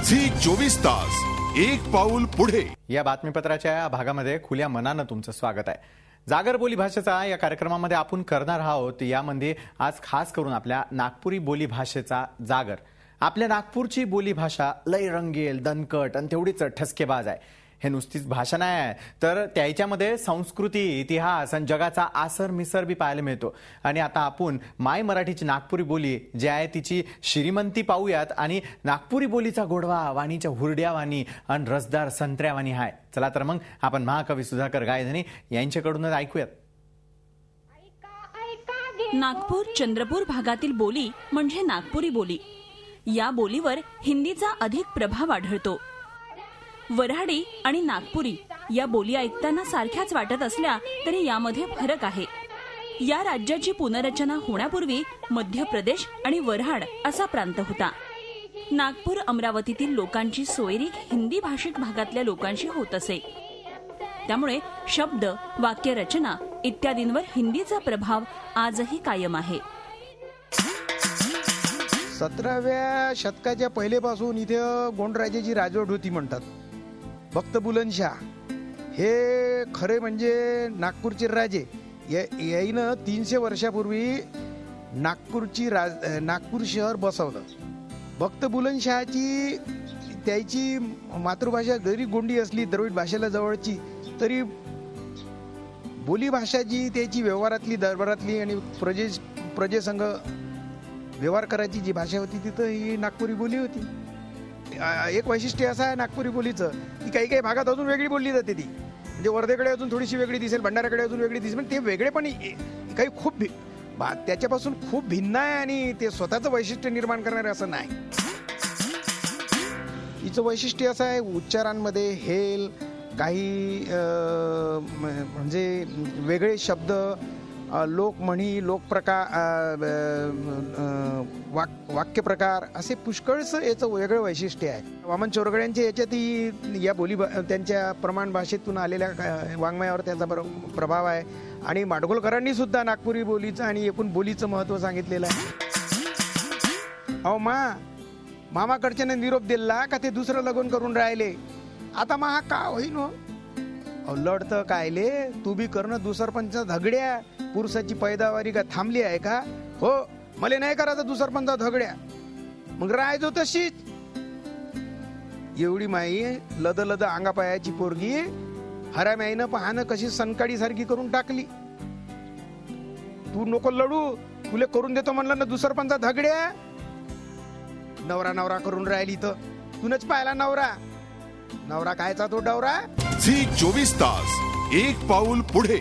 Zee 24 तास एक पाऊल पुढे. या बातमीपत्राच्या या भागामध्ये खुल्या मनानं तुमचं स्वागत आहे. जागर बोली भाषेचा या कार्यक्रमामध्ये आपण करणार आहोत. यामध्ये आज खास करून आपल्या नागपुरी बोली भाषेचा जागर. आपल्या नागपूरची बोली भाषा लय रंगेल, दणकट आणि तेवढीच ठसकेबाज आहे. हे नुसतीच भाषा नाही आहे, तर त्याच्यामध्ये संस्कृती, इतिहास आणि जगाचा आसर मिसर बी पाहायला मिळतो. आणि आता आपण माय मराठीची नागपुरी बोली जी आहे तिची श्रीमंती पाहूयात. आणि नागपुरी बोलीचा गोडवा वाणीच्या हुरड्या वाणी आणि रसदार संत्र्या वाणी आहे. चला तर मग आपण महाकवी सुधाकर गायधनी यांच्याकडूनच ऐकूयात. नागपूर चंद्रपूर भागातील बोली म्हणजे नागपुरी बोली. या बोलीवर हिंदीचा अधिक प्रभाव आढळतो. वऱ्हाडी आणि नागपुरी या बोली ऐकताना सारख्याच वाटत असल्या तरी यामध्ये फरक आहे. या राज्याची पुनर्रचना होण्यापूर्वी मध्य प्रदेश आणि वऱ्हाड असा प्रांत होता. नागपूर अमरावतीतील लोकांची सोयरीक हिंदी भाषिक भागातल्या लोकांशी होत असे. त्यामुळे शब्द, वाक्यरचना इत्यादींवर हिंदीचा प्रभाव आजही कायम आहे. 17व्या शतकाच्या पहिलेपासून इथे गोंडराजाची राजवट होती म्हणतात. भक्त बुलंदशाह हे खरे म्हणजे नागपूरचे राजे. याईनं 300 वर्षापूर्वी नागपूर शहर बसवलं. भक्त बुलंदशाहची त्याची मातृभाषा जरी गोंडी असली, द्रविड भाषेला जवळची, तरी बोली भाषा जी त्याची व्यवहारातली, दरबारातली आणि प्रजेसंघ व्यवहार करायची जी भाषा होती तिथं ही नागपुरी बोली होती. एक वैशिष्ट्य असं आहे नागपुरी बोलीचं की काही काही भागात अजून वेगळी बोलली जाते. ती म्हणजे वर्धेकडे अजून थोडीशी वेगळी दिसेल, भंडाऱ्याकडे अजून वेगळी दिसेल, पण ते वेगळे पण काही खूप त्याच्यापासून खूप भिन्न आहे आणि ते स्वतःचं वैशिष्ट्य निर्माण करणारे असं नाही. हिचं वैशिष्ट्य असं आहे उच्चारांमध्ये हेल, काही म्हणजे वेगळे शब्द, लोकमणी, लोकप्रकार, वाक्यप्रकार असे पुष्कळचं याचं वेगळं वैशिष्ट्य आहे. वामन चोरगड्यांच्या याच्यातही या बोली त्यांच्या प्रमाण भाषेतून आलेल्या वाङ्मयावर त्याचा प्रभाव आहे. आणि माडगुळकरांनी सुद्धा नागपुरी बोलीचं आणि एकूण बोलीचं महत्त्व सांगितलेलं आहे. अहो मामाकडच्याने निरोप दिला का ते दुसरं लग्न करून राहिले. आता हा का होईन लढतं कायले, तू बी करणं दुसरपंच धगड्या. पुरुषाची पैदावारी का थांबली आहे का? हो, मला नाही करायचं दुसरपंच धगड्या, मग राहायचो तशीच. एवढी माई लद लद अंगापायाची पोरगी हरामाईनं पाहणं कशी सनकाडी सारखी करून टाकली. तू नको लढू, तुले करून देतो म्हणलं ना दुसरपंच धगड्या. नवरा नवरा करून राहिली तर तूनच पाहिला नवरा कायचा तो डवरा. झी 24 तास एक पाऊल पुढे.